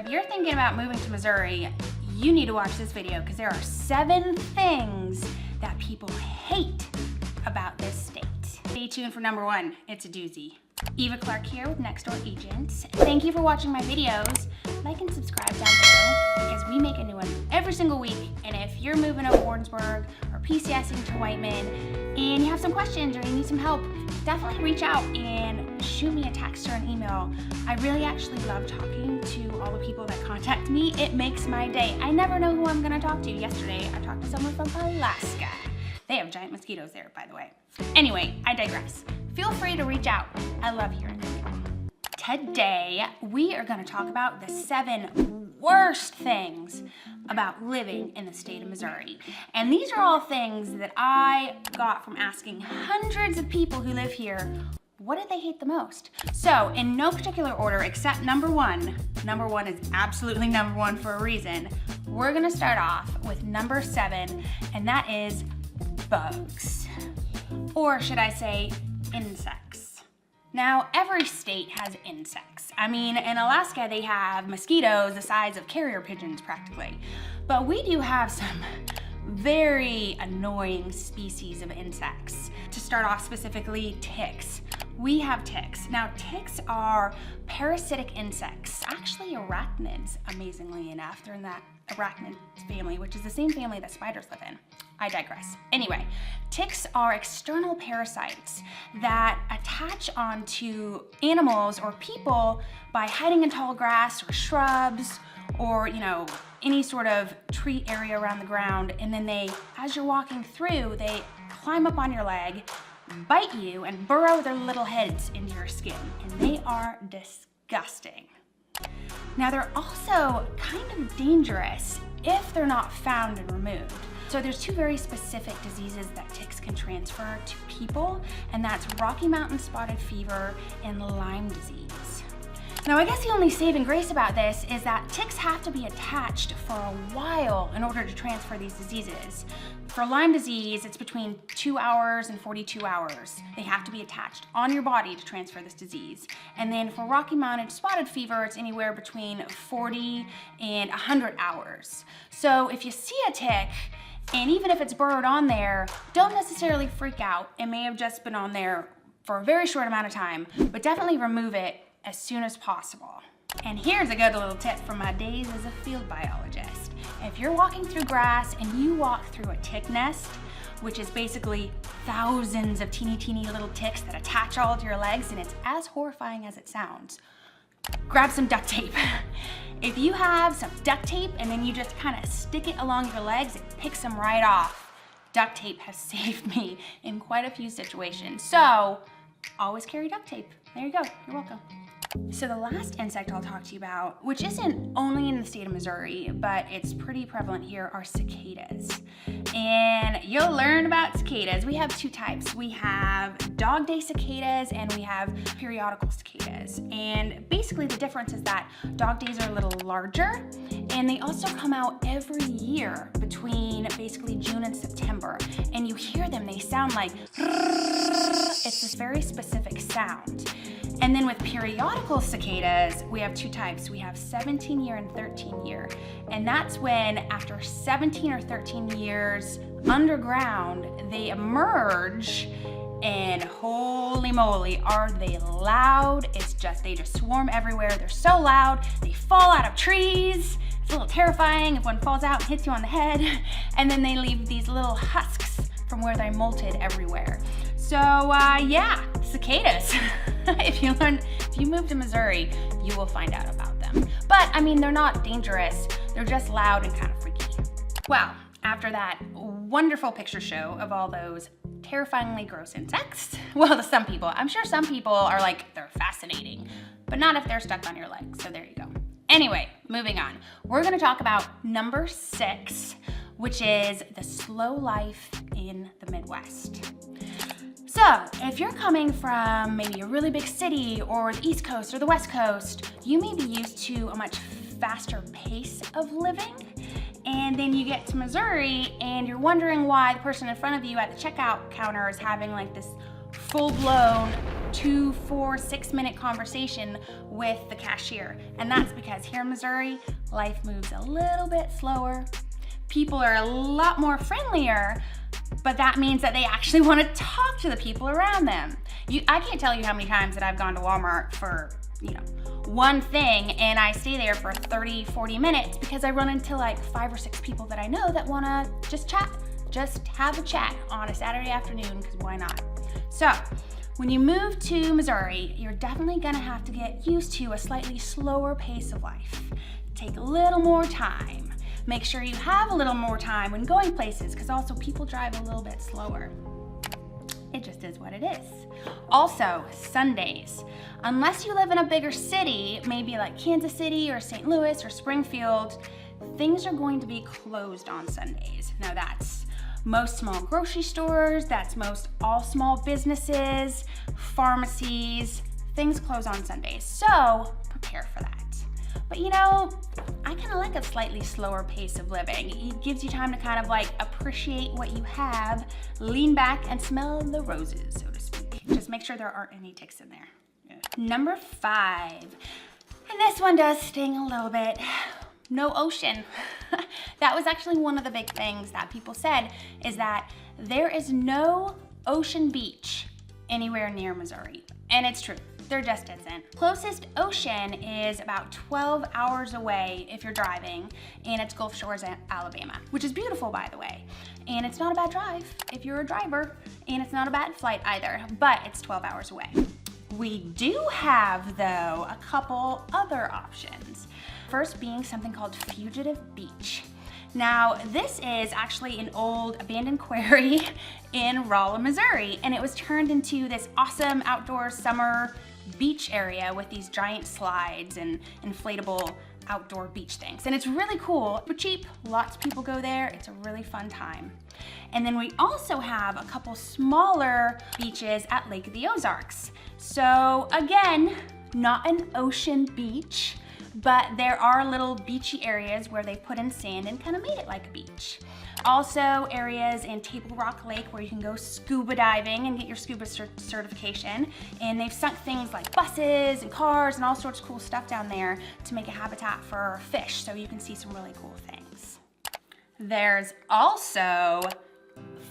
if you're thinking about moving to Missouri, you need to watch this video because there are 7 things that people hate about this state. Stay tuned for number 1. It's a doozy. Eva Clark here with Next Door Agents. Thank you for watching my videos. Like and subscribe down below because we make a new one every single week. And if you're moving to Warrensburg or PCSing to Whiteman and you have some questions or you need some help, definitely reach out and shoot me a text or an email. I really actually love talking to all the people that contact me. It makes my day. I never know who I'm gonna talk to. Yesterday, I talked to someone from Alaska. They have giant mosquitoes there, by the way. Anyway, I digress. Feel free to reach out. I love hearing from you. Today, we are gonna talk about the 7 worst things about living in the state of Missouri. And these are all things that I got from asking hundreds of people who live here, what do they hate the most? So, in no particular order except number 1. Number 1 is absolutely number 1 for a reason. We're gonna start off with number 7, and that is bugs. Or should I say, insects. Now, every state has insects. I mean, in Alaska, they have mosquitoes the size of carrier pigeons practically. But we do have some very annoying species of insects. To start off specifically, ticks. We have ticks. Now, ticks are parasitic insects, actually arachnids, amazingly enough. They're in that arachnid family, which is the same family that spiders live in. I digress. Anyway, ticks are external parasites that attach onto animals or people by hiding in tall grass or shrubs or, any sort of tree area around the ground. And then they, as you're walking through, they climb up on your leg, bite you, and burrow their little heads into your skin. And they are disgusting. Now, they're also kind of dangerous if they're not found and removed. So there's 2 very specific diseases that ticks can transfer to people, and that's Rocky Mountain spotted fever and Lyme disease. Now, I guess the only saving grace about this is that ticks have to be attached for a while in order to transfer these diseases. For Lyme disease, it's between 2 hours and 42 hours. They have to be attached on your body to transfer this disease. And then for Rocky Mountain spotted fever, it's anywhere between 40 and 100 hours. So if you see a tick, and even if it's burrowed on there, don't necessarily freak out. It may have just been on there for a very short amount of time, but definitely remove it as soon as possible. And here's a good little tip from my days as a field biologist. If you're walking through grass and you walk through a tick nest, which is basically thousands of teeny little ticks that attach all to your legs, and it's as horrifying as it sounds, grab some duct tape. If you have some duct tape and then you just kind of stick it along your legs, it picks them right off. Duct tape has saved me in quite a few situations. So always carry duct tape. There you go, you're welcome. So the last insect I'll talk to you about, which isn't only in the state of Missouri, but it's pretty prevalent here, are cicadas. And you'll learn about cicadas. We have 2 types. We have dog day cicadas and we have periodical cicadas. And basically the difference is that dog days are a little larger and they also come out every year between basically June and September. And you hear them, they sound like, it's this very specific sound. And then with periodical cicadas, we have 2 types. We have 17-year and 13-year. And that's when after 17 or 13 years underground, they emerge and holy moly, are they loud. They just swarm everywhere. They're so loud, they fall out of trees. It's a little terrifying if one falls out and hits you on the head. And then they leave these little husks from where they molted everywhere. So yeah, cicadas. If you move to Missouri, you will find out about them. But I mean, they're not dangerous. They're just loud and kind of freaky. Well, after that wonderful picture show of all those terrifyingly gross insects, well, to some people, I'm sure some people are like, they're fascinating, but not if they're stuck on your legs. So there you go. Anyway, moving on. We're gonna talk about number 6, which is the slow life in the Midwest. So if you're coming from maybe a really big city or the East Coast or the West Coast, you may be used to a much faster pace of living. And then you get to Missouri and you're wondering why the person in front of you at the checkout counter is having like this full-blown 2, 4, 6-minute conversation with the cashier. And that's because here in Missouri, life moves a little bit slower. People are a lot more friendlier, but that means that they actually want to talk to the people around them. I can't tell you how many times that I've gone to Walmart for, one thing, and I stay there for 30, 40 minutes because I run into like 5 or 6 people that I know that want to just chat, just have a chat on a Saturday afternoon, because why not? So when you move to Missouri, you're definitely gonna have to get used to a slightly slower pace of life. Take a little more time. Make sure you have a little more time when going places, because also people drive a little bit slower. It just is what it is. Also, Sundays. Unless you live in a bigger city, maybe like Kansas City or St. Louis or Springfield, things are going to be closed on Sundays. Now that's most small grocery stores, that's most all small businesses, pharmacies, things close on Sundays. So prepare for that. But I kind of like a slightly slower pace of living. It gives you time to kind of like appreciate what you have, lean back and smell the roses, so to speak. Just make sure there aren't any ticks in there. Yeah. Number 5, and this one does sting a little bit. No ocean. That was actually one of the big things that people said, is that there is no ocean beach anywhere near Missouri. And it's true. There just isn't. Closest ocean is about 12 hours away if you're driving, and it's Gulf Shores, Alabama, which is beautiful, by the way. And it's not a bad drive if you're a driver, and it's not a bad flight either, but it's 12 hours away. We do have, though, a couple other options. First being something called Fugitive Beach. Now, this is actually an old abandoned quarry in Rolla, Missouri, and it was turned into this awesome outdoor summer beach area with these giant slides and inflatable outdoor beach things. And it's really cool, but cheap. Lots of people go there. It's a really fun time. And then we also have a couple smaller beaches at Lake of the Ozarks. So again, not an ocean beach, but there are little beachy areas where they put in sand and kind of made it like a beach. Also areas in Table Rock Lake where you can go scuba diving and get your scuba certification. And they've sunk things like buses and cars and all sorts of cool stuff down there to make a habitat for fish, so you can see some really cool things. There's also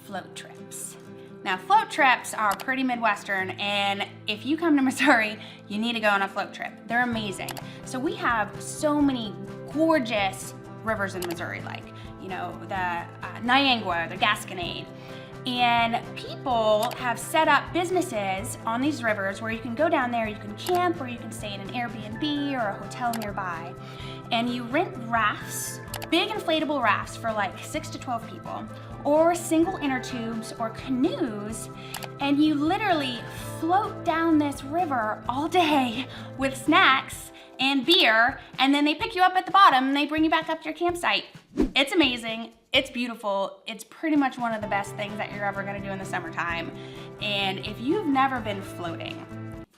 float trips. Now, float trips are pretty Midwestern, and if you come to Missouri, you need to go on a float trip. They're amazing. So we have so many gorgeous rivers in Missouri, like, the Niangua, the Gasconade. And people have set up businesses on these rivers where you can go down there, you can camp, or you can stay in an Airbnb or a hotel nearby. And you rent rafts, big inflatable rafts for like 6 to 12 people, or single inner tubes or canoes, and you literally float down this river all day with snacks and beer, and then they pick you up at the bottom and they bring you back up to your campsite. It's amazing, it's beautiful, it's pretty much one of the best things that you're ever gonna do in the summertime. And if you've never been floating,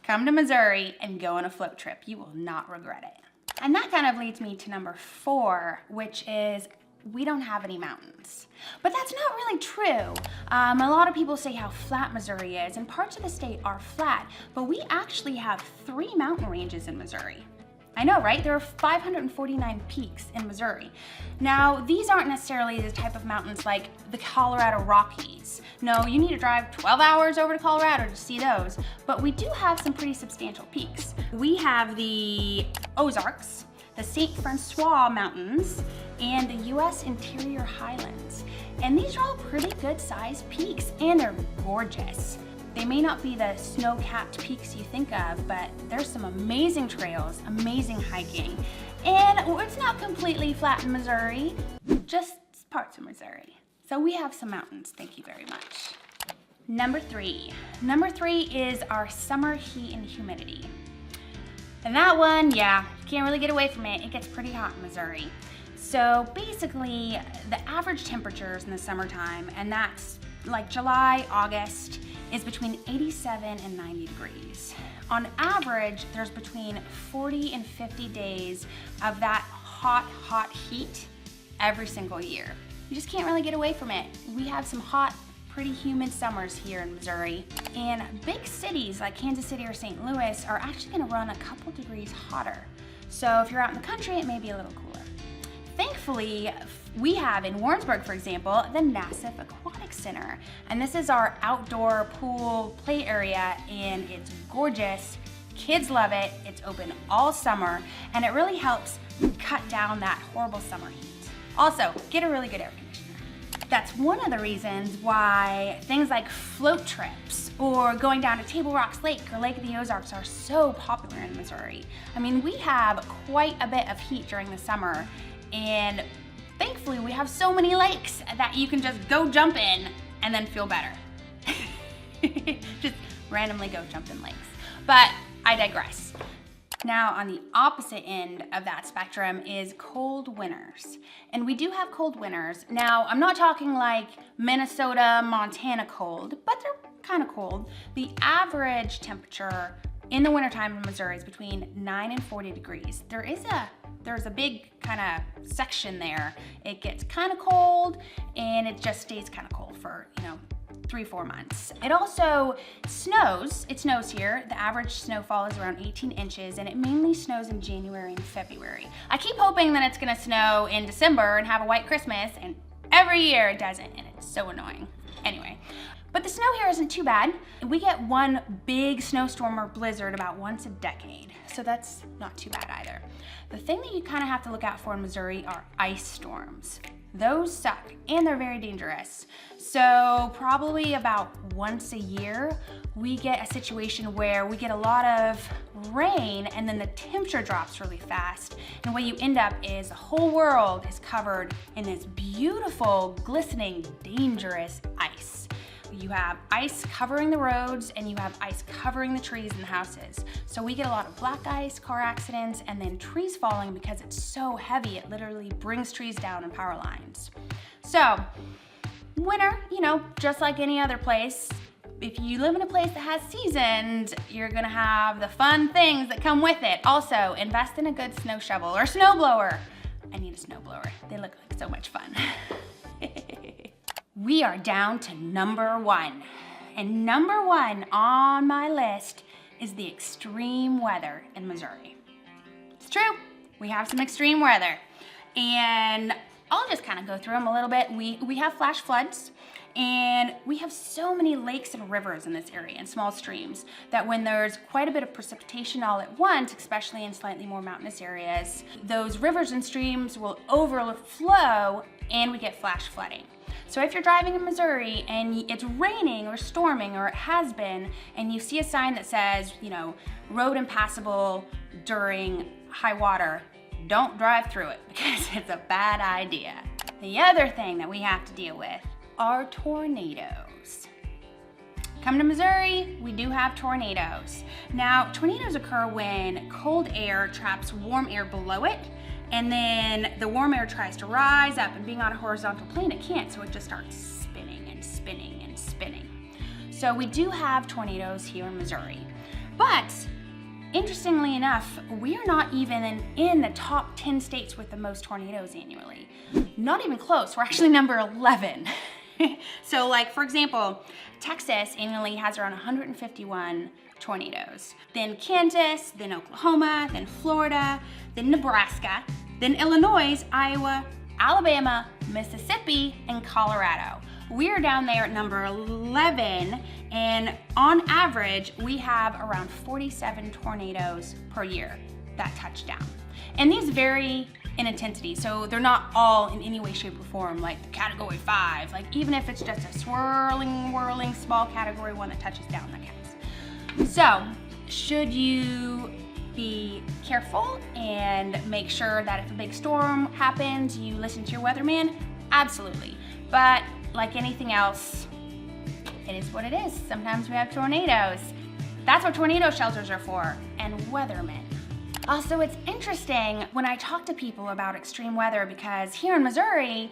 come to Missouri and go on a float trip. You will not regret it. And that kind of leads me to number 4, which is we don't have any mountains. But that's not really true. A lot of people say how flat Missouri is, and parts of the state are flat, but we actually have 3 mountain ranges in Missouri. I know, right? There are 549 peaks in Missouri. Now, these aren't necessarily the type of mountains like the Colorado Rockies. No, you need to drive 12 hours over to Colorado to see those, but we do have some pretty substantial peaks. We have the Ozarks, the St. Francois Mountains, and the U.S. Interior Highlands. And these are all pretty good sized peaks, and they're gorgeous. They may not be the snow-capped peaks you think of, but there's some amazing trails, amazing hiking. And it's not completely flat in Missouri, just parts of Missouri. So we have some mountains, thank you very much. Number 3. Number 3 is our summer heat and humidity. And that one, yeah, you can't really get away from it. It gets pretty hot in Missouri. So basically, the average temperatures in the summertime, and that's like July, August, is between 87 and 90 degrees. On average, there's between 40 and 50 days of that hot heat every single year. You just can't really get away from it. We have some hot pretty humid summers here in Missouri. And big cities like Kansas City or St. Louis are actually gonna run a couple degrees hotter. So if you're out in the country, it may be a little cooler. Thankfully, we have in Warrensburg, for example, the Nassif Aquatic Center. And this is our outdoor pool play area, and it's gorgeous. Kids love it. It's open all summer, and it really helps cut down that horrible summer heat. Also, get a really good air conditioner. That's one of the reasons why things like float trips or going down to Table Rocks Lake or Lake of the Ozarks are so popular in Missouri. I mean, we have quite a bit of heat during the summer, and thankfully we have so many lakes that you can just go jump in and then feel better. Just randomly go jump in lakes. But I digress. Now, on the opposite end of that spectrum is cold winters. And we do have cold winters. Now, I'm not talking like Minnesota, Montana cold, but they're kind of cold. The average temperature in the wintertime in Missouri is between 9 and 40 degrees. There's a big kind of section there. It gets kind of cold, and it just stays kind of cold for, 3-4 months. It also snows. It snows here. The average snowfall is around 18 inches, and it mainly snows in January and February. I keep hoping that it's gonna snow in December and have a white Christmas, and every year it doesn't, and it's so annoying. Anyway, but the snow here isn't too bad. We get one big snowstorm or blizzard about once a decade, so that's not too bad either. The thing that you kind of have to look out for in Missouri are ice storms. Those suck, and they're very dangerous. So probably about once a year, we get a situation where we get a lot of rain, and then the temperature drops really fast. And what you end up is the whole world is covered in this beautiful, glistening, dangerous ice. You have ice covering the roads, and you have ice covering the trees and the houses. So we get a lot of black ice, car accidents, and then trees falling because it's so heavy, it literally brings trees down and power lines. So winter, just like any other place, if you live in a place that has seasons, you're gonna have the fun things that come with it. Also, invest in a good snow shovel or snow blower. I need a snow blower. They look like so much fun. We are down to number 1. And number 1 on my list is the extreme weather in Missouri. It's true, we have some extreme weather. And I'll just kind of go through them a little bit. We have flash floods, and we have so many lakes and rivers in this area and small streams that when there's quite a bit of precipitation all at once, especially in slightly more mountainous areas, those rivers and streams will overflow and we get flash flooding. So if you're driving in Missouri and it's raining or storming, or it has been, and you see a sign that says, road impassable during high water, don't drive through it because it's a bad idea. The other thing that we have to deal with are tornadoes. Come to Missouri, we do have tornadoes. Now, tornadoes occur when cold air traps warm air below it, and then the warm air tries to rise up, and being on a horizontal plane, it can't, so it just starts spinning and spinning and spinning. So we do have tornadoes here in Missouri. But interestingly enough, we are not even in the top 10 states with the most tornadoes annually. Not even close, we're actually number 11. So like, for example, Texas annually has around 151 tornadoes. Then Kansas, then Oklahoma, then Florida, then Nebraska, then Illinois, Iowa, Alabama, Mississippi, and Colorado. We are down there at number 11, and on average, we have around 47 tornadoes per year that touch down. And these vary in intensity, so they're not all in any way, shape, or form like the category 5. Like even if it's just a swirling, whirling, small category 1 that touches down, that counts. So, should you be careful and make sure that if a big storm happens, you listen to your weatherman? Absolutely. But like anything else, it is what it is. Sometimes we have tornadoes. That's what tornado shelters are for, and weathermen. Also, it's interesting when I talk to people about extreme weather, because here in Missouri,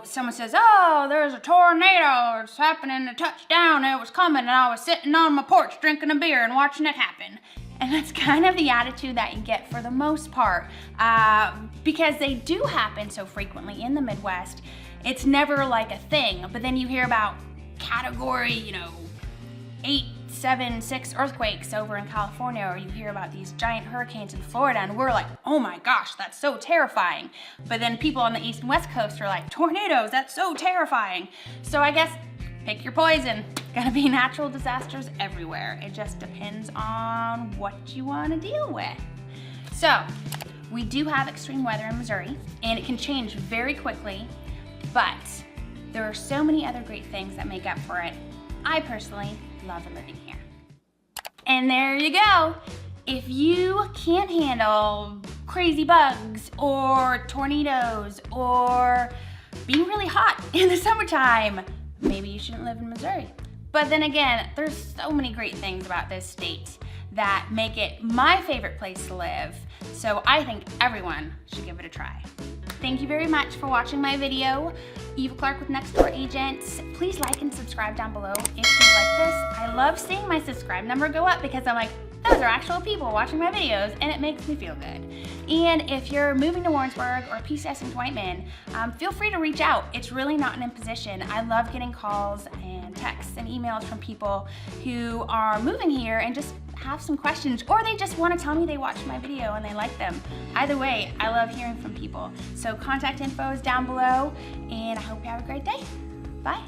someone says, oh, there's a tornado, it's happening to touch down, it was coming, and I was sitting on my porch drinking a beer and watching it happen. And that's kind of the attitude that you get for the most part, because they do happen so frequently in the Midwest. It's never like a thing, but then you hear about category, 8, 7, 6 earthquakes over in California, or you hear about these giant hurricanes in Florida, and we're like, oh my gosh, that's so terrifying. But then people on the East and West Coast are like, tornadoes, that's so terrifying. So I guess pick your poison. Gonna be natural disasters everywhere. It just depends on what you wanna deal with. So, we do have extreme weather in Missouri, and it can change very quickly, but there are so many other great things that make up for it. I personally love living here. And there you go. If you can't handle crazy bugs or tornadoes or being really hot in the summertime, maybe you shouldn't live in Missouri. But then again, there's so many great things about this state that make it my favorite place to live. So I think everyone should give it a try. Thank you very much for watching my video. Eva Clark with Next Door Agents. Please like and subscribe down below if you like this. I love seeing my subscribe number go up because I'm like, those are actual people watching my videos, and it makes me feel good. And if you're moving to Warrensburg or PCSing to Whiteman, feel free to reach out. It's really not an imposition. I love getting calls and texts and emails from people who are moving here and just have some questions, or they just want to tell me they watched my video and they like them. Either way, I love hearing from people. So contact info is down below, and I hope you have a great day. Bye.